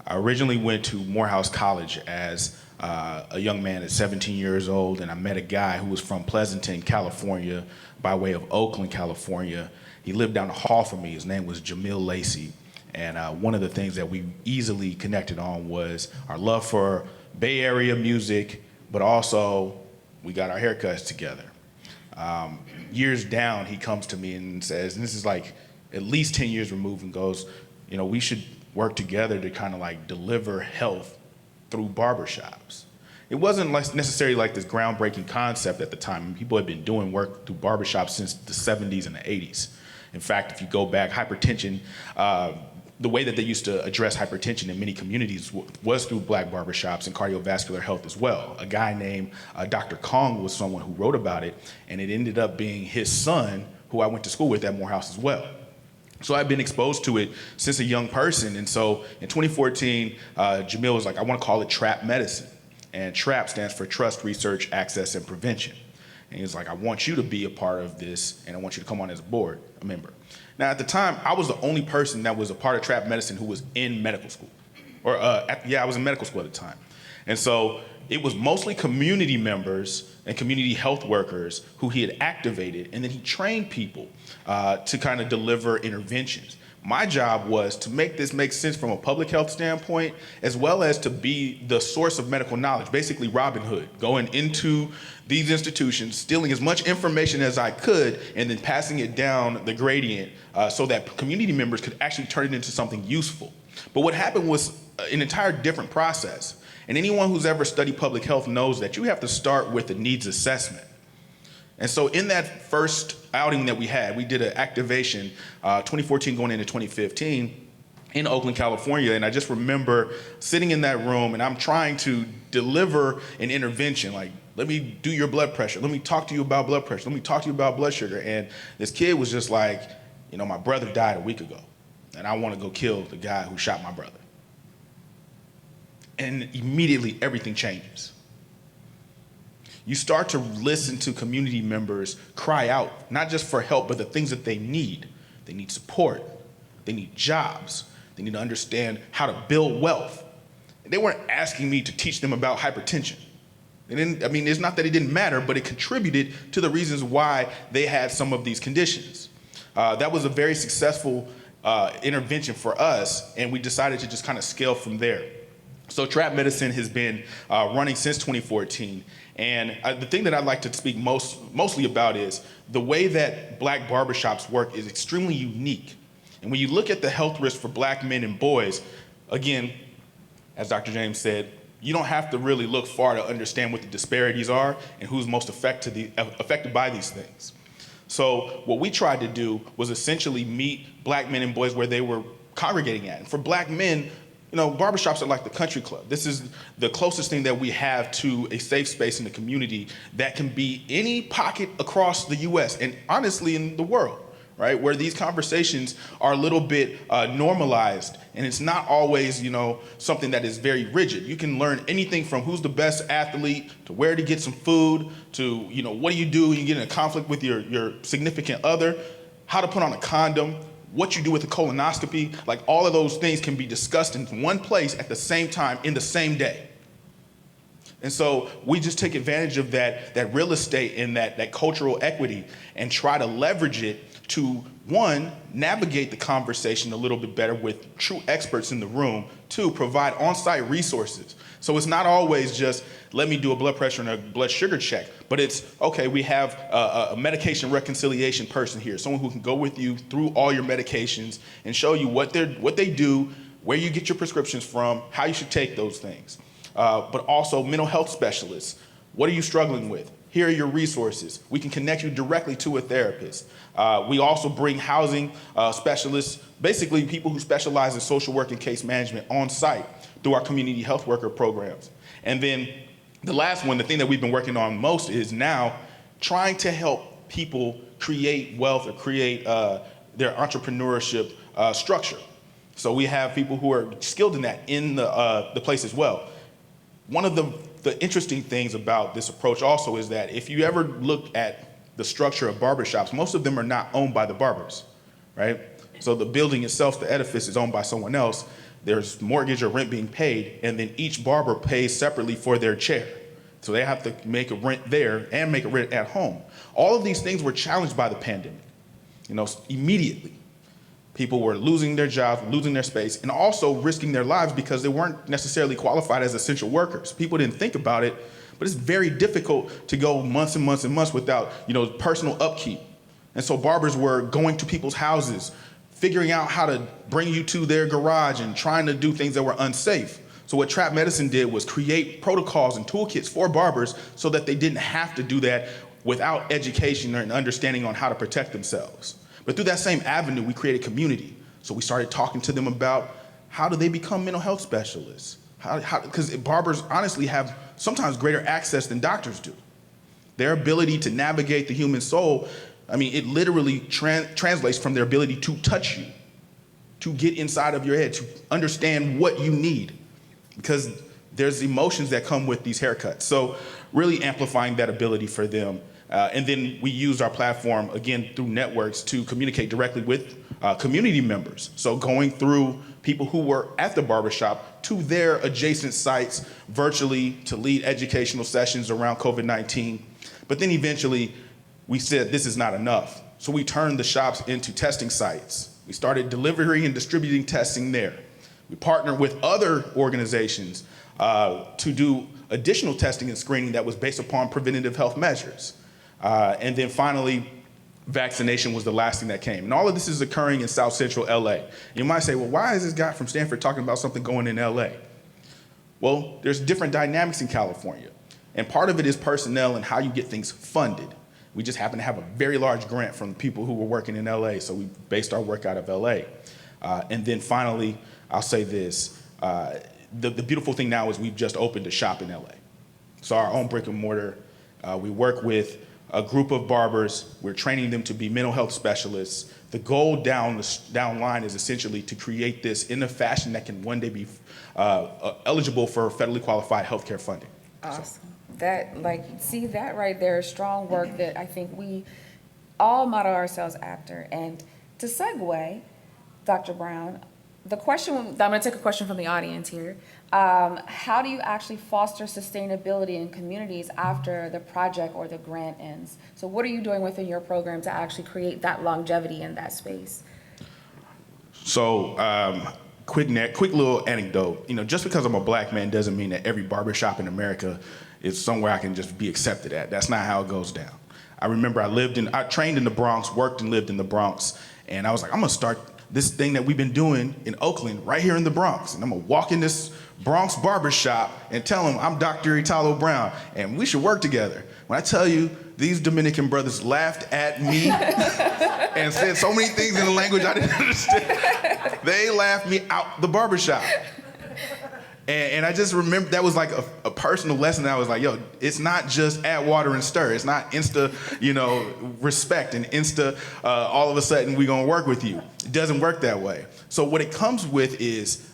I originally went to Morehouse College as a young man at 17 years old, and I met a guy who was from Pleasanton, California, by way of Oakland, California. He lived down the hall from me. His name was Jamil Lacey. And one of the things that we easily connected on was our love for Bay Area music, but also we got our haircuts together. Years down, he comes to me and says, and this is like at least 10 years removed, and goes, we should work together to kind of like deliver health through barbershops. It wasn't necessarily like this groundbreaking concept at the time. People had been doing work through barbershops since the 70s and the 80s. In fact, if you go back, hypertension, the way that they used to address hypertension in many communities was through black barbershops and cardiovascular health as well. A guy named Dr. Kong was someone who wrote about it, and it ended up being his son, who I went to school with at Morehouse as well. So I've been exposed to it since a young person. And so in 2014, Jamil was like, I want to call it TRAP medicine. And TRAP stands for Trust, Research, Access, and Prevention. And he was like, I want you to be a part of this, and I want you to come on as a member. Now, at the time, I was the only person that was a part of TRAP medicine who was in medical school. I was in medical school at the time. And so it was mostly community members and community health workers who he had activated, and then he trained people to kind of deliver interventions. My job was to make this make sense from a public health standpoint, as well as to be the source of medical knowledge, basically Robin Hood, going into these institutions, stealing as much information as I could, and then passing it down the gradient so that community members could actually turn it into something useful. But what happened was an entire different process. And anyone who's ever studied public health knows that you have to start with a needs assessment. And so in that first outing that we had, we did an activation, 2014 going into 2015, in Oakland, California. And I just remember sitting in that room and I'm trying to deliver an intervention, like, let me do your blood pressure. Let me talk to you about blood pressure. Let me talk to you about blood sugar. And this kid was just like, you know, my brother died a week ago and I want to go kill the guy who shot my brother. And immediately everything changes. You start to listen to community members cry out, not just for help, but the things that they need. They need support. They need jobs. They need to understand how to build wealth. And they weren't asking me to teach them about hypertension. It's not that it didn't matter, but it contributed to the reasons why they had some of these conditions. That was a very successful intervention for us, and we decided to just kind of scale from there. So trap medicine has been running since 2014. And the thing that I'd like to speak mostly about is the way that black barbershops work is extremely unique. And when you look at the health risks for black men and boys, again, as Dr. James said, you don't have to really look far to understand what the disparities are and who's most affected by these things. So what we tried to do was essentially meet black men and boys where they were congregating at. And for black men, you know, barbershops are like the country club. This is the closest thing that we have to a safe space in the community that can be any pocket across the US and honestly in the world, right? Where these conversations are a little bit normalized and it's not always, you know, something that is very rigid. You can learn anything from who's the best athlete to where to get some food to, you know, what do you do when you get in a conflict with your significant other, how to put on a condom, what you do with a colonoscopy, like all of those things can be discussed in one place at the same time in the same day. And so we just take advantage of that real estate and that cultural equity and try to leverage it to, one, navigate the conversation a little bit better with true experts in the room, two, provide on-site resources. So it's not always just, let me do a blood pressure and a blood sugar check, but it's, okay, we have a medication reconciliation person here, someone who can go with you through all your medications and show you what they do, where you get your prescriptions from, how you should take those things. But also mental health specialists. What are you struggling with? Here are your resources. We can connect you directly to a therapist. We also bring housing specialists, basically people who specialize in social work and case management on site through our community health worker programs. And then the last one, the thing that we've been working on most is now trying to help people create wealth or create their entrepreneurship structure. So we have people who are skilled in that in the place as well. One of the interesting things about this approach also is that if you ever look at the structure of barbershops, most of them are not owned by the barbers, right? So the building itself, the edifice, is owned by someone else. There's mortgage or rent being paid, and then each barber pays separately for their chair. So they have to make a rent there and make a rent at home. All of these things were challenged by the pandemic, you know, immediately. People were losing their jobs, losing their space, and also risking their lives because they weren't necessarily qualified as essential workers. People didn't think about it, but it's very difficult to go months and months and months without, you know, personal upkeep. And so barbers were going to people's houses, figuring out how to bring you to their garage and trying to do things that were unsafe. So what trap medicine did was create protocols and toolkits for barbers so that they didn't have to do that without education or an understanding on how to protect themselves. But through that same avenue, we created community. So we started talking to them about how do they become mental health specialists? Because barbers honestly have sometimes greater access than doctors do. Their ability to navigate the human soul, I mean, it literally translates from their ability to touch you, to get inside of your head, to understand what you need, because there's emotions that come with these haircuts. So really amplifying that ability for them. And then we use our platform, again, through networks to communicate directly with community members. So going through people who were at the barbershop to their adjacent sites virtually to lead educational sessions around COVID-19. But then eventually we said this is not enough. So we turned the shops into testing sites We started delivering and distributing testing there. We partnered with other organizations to do additional testing and screening that was based upon preventative health measures. And then finally, vaccination was the last thing that came. And all of this is occurring in South Central LA. You might say, well, why is this guy from Stanford talking about something going in LA? Well, there's different dynamics in California. And part of it is personnel and how you get things funded. We just happen to have a very large grant from people who were working in LA, so we based our work out of LA. And then finally, I'll say this, the beautiful thing now is we've just opened a shop in LA. So our own brick and mortar, we work with a group of barbers. We're training them to be mental health specialists. The goal down line is essentially to create this in a fashion that can one day be eligible for federally qualified healthcare funding. Awesome. See that right there is strong work that I think we all model ourselves after. And to segue, Dr. Brown, I'm going to take a question from the audience here. How do you actually foster sustainability in communities after the project or the grant ends? So what are you doing within your program to actually create that longevity in that space? So quick little anecdote. Just because I'm a black man doesn't mean that every barbershop in America is somewhere I can just be accepted at. That's not how it goes down. I remember I trained in the Bronx, worked and lived in the Bronx, and I was like, I'm gonna start this thing that we've been doing in Oakland right here in the Bronx. And I'm gonna walk in this Bronx barbershop and tell them I'm Dr. Italo Brown and we should work together. When I tell you, these Dominican brothers laughed at me and said so many things in a language I didn't understand. They laughed me out the barbershop. And I just remember that was like a personal lesson that I was like, yo, it's not just add water and stir. It's not insta, respect and insta, all of a sudden we gonna work with you. It doesn't work that way. So what it comes with is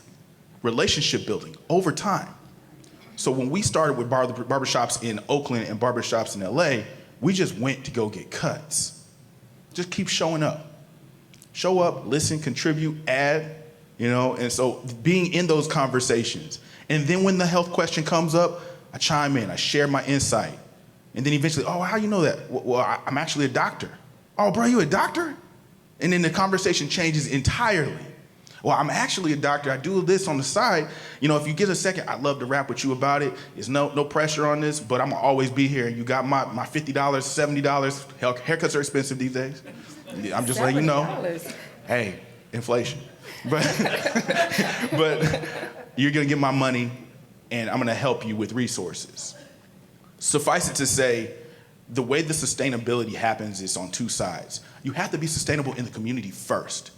relationship building over time. So when we started with barbershops in Oakland and barbershops in LA, we just went to go get cuts. Just keep showing up. Show up, listen, contribute, add, and so being in those conversations. And then when the health question comes up, I chime in, I share my insight. And then eventually, oh, how you know that? Well, I'm actually a doctor. Oh, bro, you a doctor? And then the conversation changes entirely. Well, I'm actually a doctor. I do this on the side. If you get a second, I'd love to rap with you about it. There's no pressure on this, but I'm gonna always be here. You got my $50, $70. Hell, haircuts are expensive these days. I'm just letting you know. Hey, inflation. But you're gonna get my money and I'm gonna help you with resources. Suffice it to say, the way the sustainability happens is on two sides. You have to be sustainable in the community first,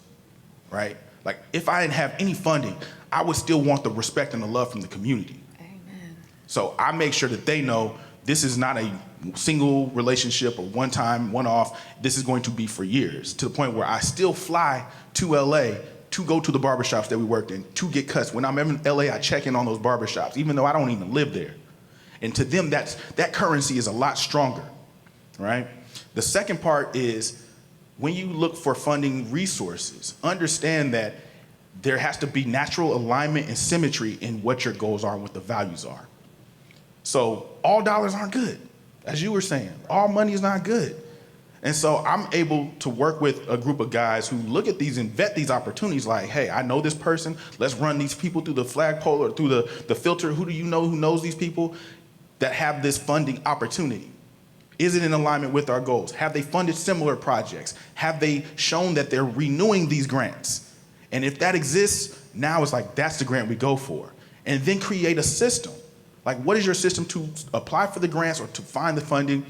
right? Like if I didn't have any funding, I would still want the respect and the love from the community. Amen. So I make sure that they know this is not a single relationship or one time, one off. This is going to be for years, to the point where I still fly to LA to go to the barbershops that we worked in, to get cuts. When I'm in LA, I check in on those barbershops, even though I don't even live there. And to them, that currency is a lot stronger, right? The second part is when you look for funding resources, understand that there has to be natural alignment and symmetry in what your goals are and what the values are. So all dollars aren't good, as you were saying. All money is not good. And so I'm able to work with a group of guys who look at these and vet these opportunities like, hey, I know this person. Let's run these people through the flagpole or through the filter. Who do you know who knows these people that have this funding opportunity? Is it in alignment with our goals? Have they funded similar projects? Have they shown that they're renewing these grants? And if that exists, now it's like, that's the grant we go for. And then create a system. Like, what is your system to apply for the grants or to find the funding?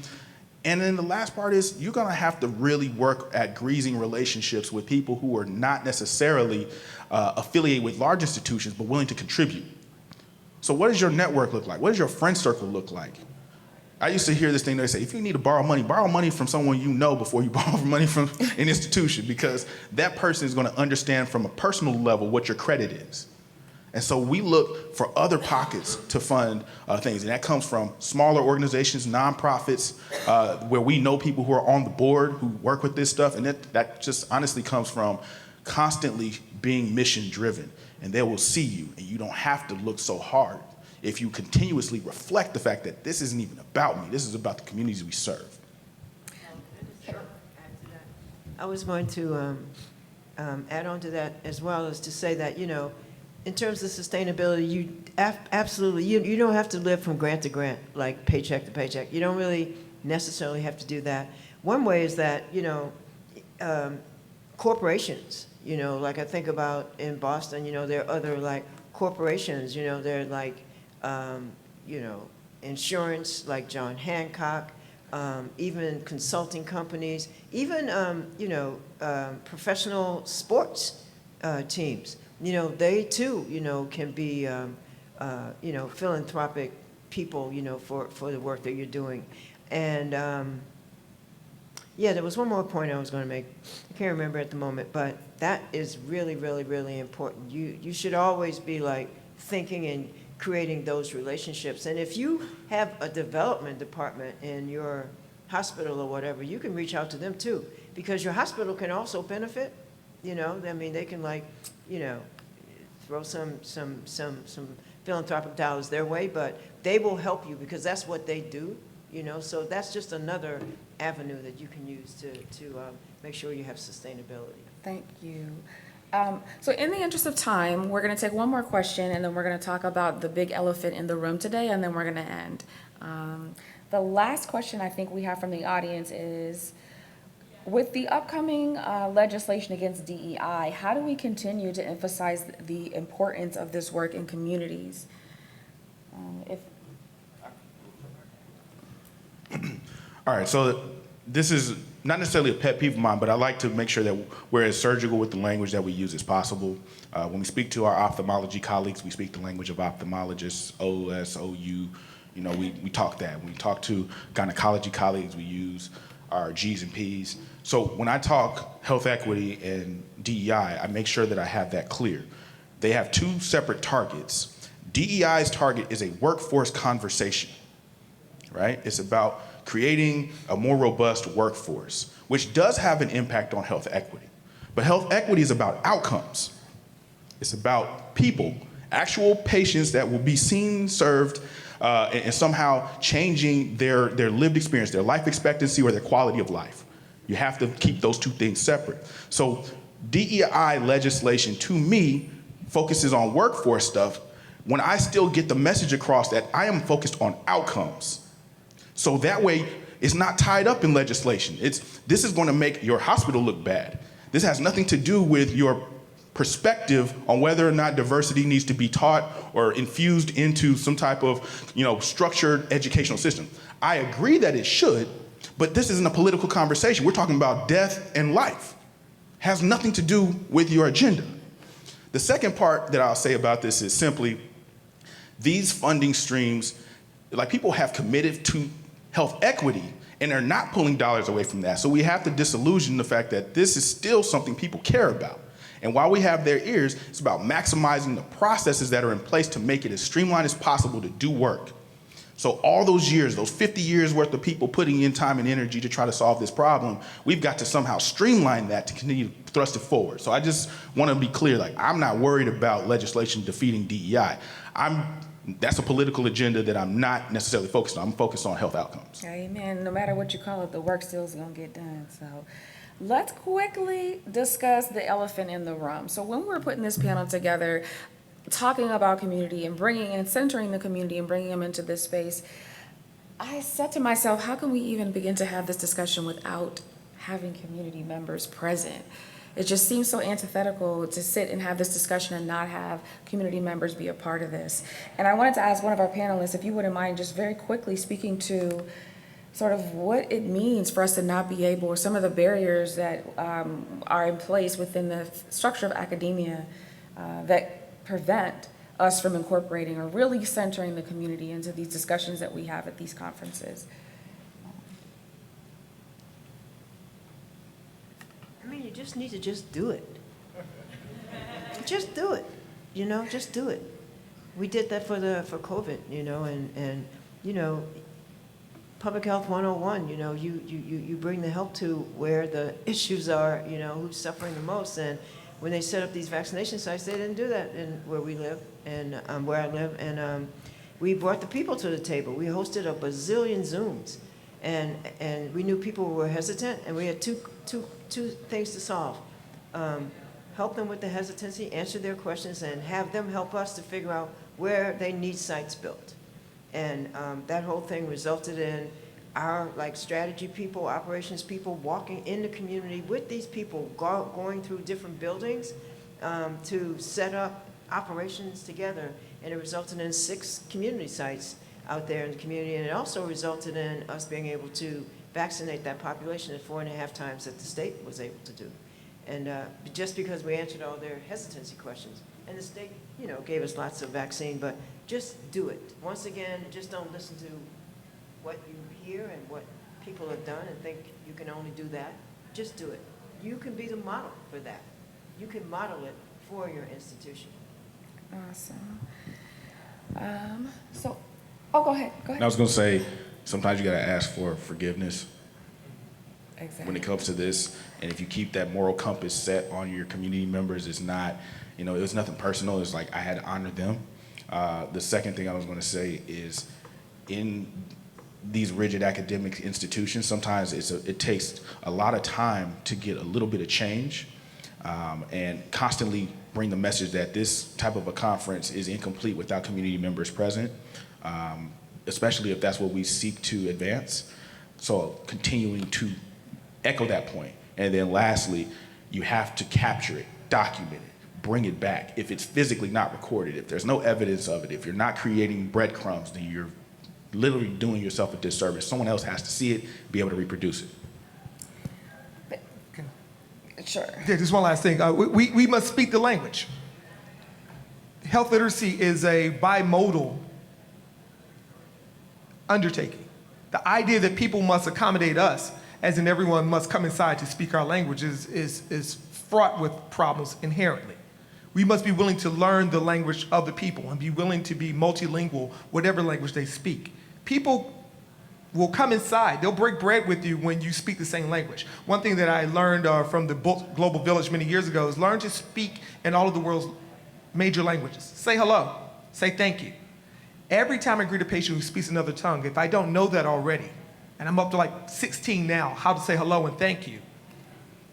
And then the last part is you're gonna have to really work at greasing relationships with people who are not necessarily affiliated with large institutions, but willing to contribute. So what does your network look like? What does your friend circle look like? I used to hear this thing, they say, if you need to borrow money from someone you know before you borrow money from an institution, because that person is gonna understand from a personal level what your credit is. And so we look for other pockets to fund things, and that comes from smaller organizations, nonprofits, where we know people who are on the board who work with this stuff, and that just honestly comes from constantly being mission driven, and they will see you, and you don't have to look so hard if you continuously reflect the fact that this isn't even about me, this is about the communities we serve. I was going to add on to that as well is to say that, in terms of sustainability, absolutely, you don't have to live from grant to grant, like paycheck to paycheck. You don't really necessarily have to do that. One way is that, corporations, like I think about in Boston, there are other like corporations, they're like, insurance, like John Hancock, even consulting companies, even, professional sports teams. They too, can be, philanthropic people, for the work that you're doing. And yeah, there was one more point I was going to make. I can't remember at the moment, but that is really, really, really important. You should always be like thinking and creating those relationships. And if you have a development department in your hospital or whatever, you can reach out to them too, because your hospital can also benefit. I mean, they can like, throw some philanthropic dollars their way, but they will help you because that's what they do. So that's just another avenue that you can use to make sure you have sustainability. Thank you. So in the interest of time, we're going to take one more question, and then we're going to talk about the big elephant in the room today, and then we're going to end. The last question I think we have from the audience is, with the upcoming legislation against DEI, how do we continue to emphasize the importance of this work in communities? All right, so this is not necessarily a pet peeve of mine, but I like to make sure that we're as surgical with the language that we use as possible. When we speak to our ophthalmology colleagues, we speak the language of ophthalmologists, OS, OU, we talk that. When we talk to gynecology colleagues, we use our G's and P's. So when I talk health equity and DEI, I make sure that I have that clear. They have two separate targets. DEI's target is a workforce conversation, right? It's about creating a more robust workforce, which does have an impact on health equity. But health equity is about outcomes. It's about people, actual patients that will be seen, served, and somehow changing their lived experience, their life expectancy or their quality of life. You have to keep those two things separate. So DEI legislation, to me, focuses on workforce stuff when I still get the message across that I am focused on outcomes. So that way, it's not tied up in legislation. This is going to make your hospital look bad. This has nothing to do with your perspective on whether or not diversity needs to be taught or infused into some type of, structured educational system. I agree that it should, but this isn't a political conversation. We're talking about death and life. Has nothing to do with your agenda. The second part that I'll say about this is simply these funding streams, like people have committed to health equity and they're not pulling dollars away from that. So we have to disillusion the fact that this is still something people care about. And while we have their ears, it's about maximizing the processes that are in place to make it as streamlined as possible to do work. So all those years, those 50 years worth of people putting in time and energy to try to solve this problem, we've got to somehow streamline that to continue to thrust it forward. So I just want to be clear, I'm not worried about legislation defeating DEI. That's a political agenda that I'm not necessarily focused on. I'm focused on health outcomes. Amen. No matter what you call it, the work still is going to get done. So let's quickly discuss the elephant in the room. So when we were putting this panel together, talking about community and bringing and centering the community and bringing them into this space, I said to myself, how can we even begin to have this discussion without having community members present? It just seems so antithetical to sit and have this discussion and not have community members be a part of this. And I wanted to ask one of our panelists, if you wouldn't mind just very quickly speaking to sort of what it means for us to not be able, or some of the barriers that are in place within the structure of academia that prevent us from incorporating or really centering the community into these discussions that we have at these conferences. You just need to just do it. Just do it, just do it. We did that for COVID, and Public Health 101, you bring the help to where the issues are, who's suffering the most. And when they set up these vaccination sites, they didn't do that where we live and where I live. And we brought the people to the table. We hosted a bazillion Zooms, and we knew people were hesitant, and we had two things to solve. help them with the hesitancy, answer their questions, and have them help us to figure out where they need sites built. And that whole thing resulted in our strategy people, operations people walking in the community with these people, going through different buildings to set up operations together. And it resulted in 6 community sites out there in the community. And it also resulted in us being able to vaccinate that population at 4.5 times that the state was able to do. And just because we answered all their hesitancy questions. And the state, gave us lots of vaccine, but just do it. Once again, just don't listen to what you hear and what people have done and think you can only do that. Just do it. You can be the model for that. You can model it for your institution. Awesome. Go ahead. And I was going to say, sometimes you got to ask for forgiveness Exactly. when it comes to this. And if you keep that moral compass set on your community members, it's not, it was nothing personal. It's like I had to honor them. The second thing I was going to say is in these rigid academic institutions, sometimes it takes a lot of time to get a little bit of change and constantly bring the message that this type of a conference is incomplete without community members present, especially if that's what we seek to advance. So continuing to echo that point. And then lastly, you have to capture it, document it, bring it back. If it's physically not recorded, if there's no evidence of it, if you're not creating breadcrumbs, then you're literally doing yourself a disservice. Someone else has to see it, be able to reproduce it. Sure. Yeah, just one last thing. We must speak the language. Health literacy is a bimodal undertaking. The idea that people must accommodate us, as in everyone must come inside to speak our language, is fraught with problems inherently. We must be willing to learn the language of the people and be willing to be multilingual, whatever language they speak. People will come inside. They'll break bread with you when you speak the same language. One thing that I learned from the Global Village many years ago is learn to speak in all of the world's major languages. Say hello. Say thank you. Every time I greet a patient who speaks another tongue, if I don't know that already, and I'm up to 16 now, how to say hello and thank you,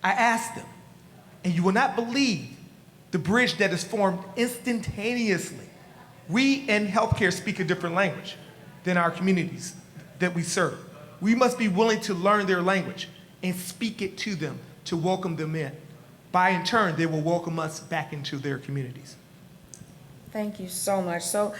I ask them. And you will not believe the bridge that is formed instantaneously. We in healthcare speak a different language than our communities that we serve. We must be willing to learn their language and speak it to them to welcome them in. By in turn, they will welcome us back into their communities. Thank you so much. So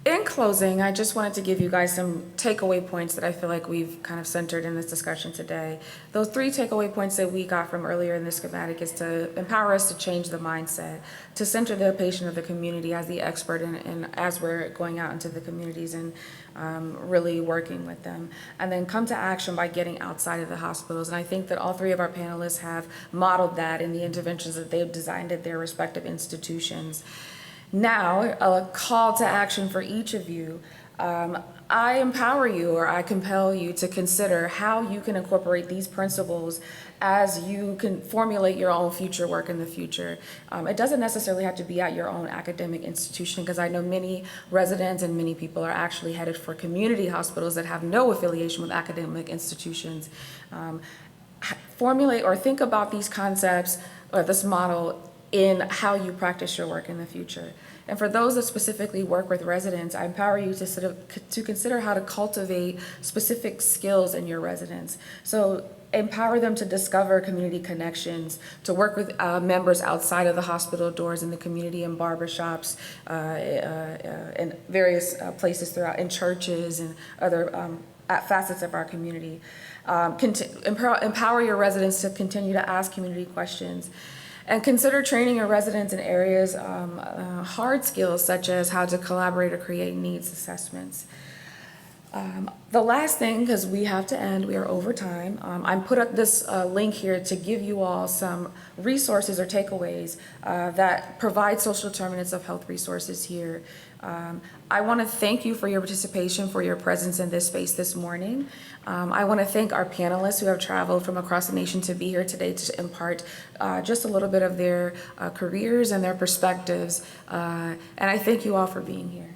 in closing, I just wanted to give you guys some takeaway points that I feel like we've kind of centered in this discussion today. Those 3 takeaway points that we got from earlier in this schematic is to empower us to change the mindset, to center the patient of the community as the expert and as we're going out into the communities and really working with them, and then come to action by getting outside of the hospitals. And I think that all 3 of our panelists have modeled that in the interventions that they've designed at their respective institutions. Now, a call to action for each of you. I empower you, or I compel you to consider how you can incorporate these principles as you can formulate your own future work in the future. It doesn't necessarily have to be at your own academic institution, because I know many residents and many people are actually headed for community hospitals that have no affiliation with academic institutions. Formulate or think about these concepts or this model in how you practice your work in the future. And for those that specifically work with residents, I empower you to consider how to cultivate specific skills in your residents. So empower them to discover community connections, to work with members outside of the hospital doors in the community, in barbershops, in various places throughout, in churches and other facets of our community. Empower your residents to continue to ask community questions. And consider training your residents in areas, hard skills such as how to collaborate or create needs assessments. The last thing, because we have to end, we are over time, I put up this link here to give you all some resources or takeaways that provide social determinants of health resources here. I want to thank you for your participation, for your presence in this space this morning. I want to thank our panelists who have traveled from across the nation to be here today to impart just a little bit of their careers and their perspectives. And I thank you all for being here.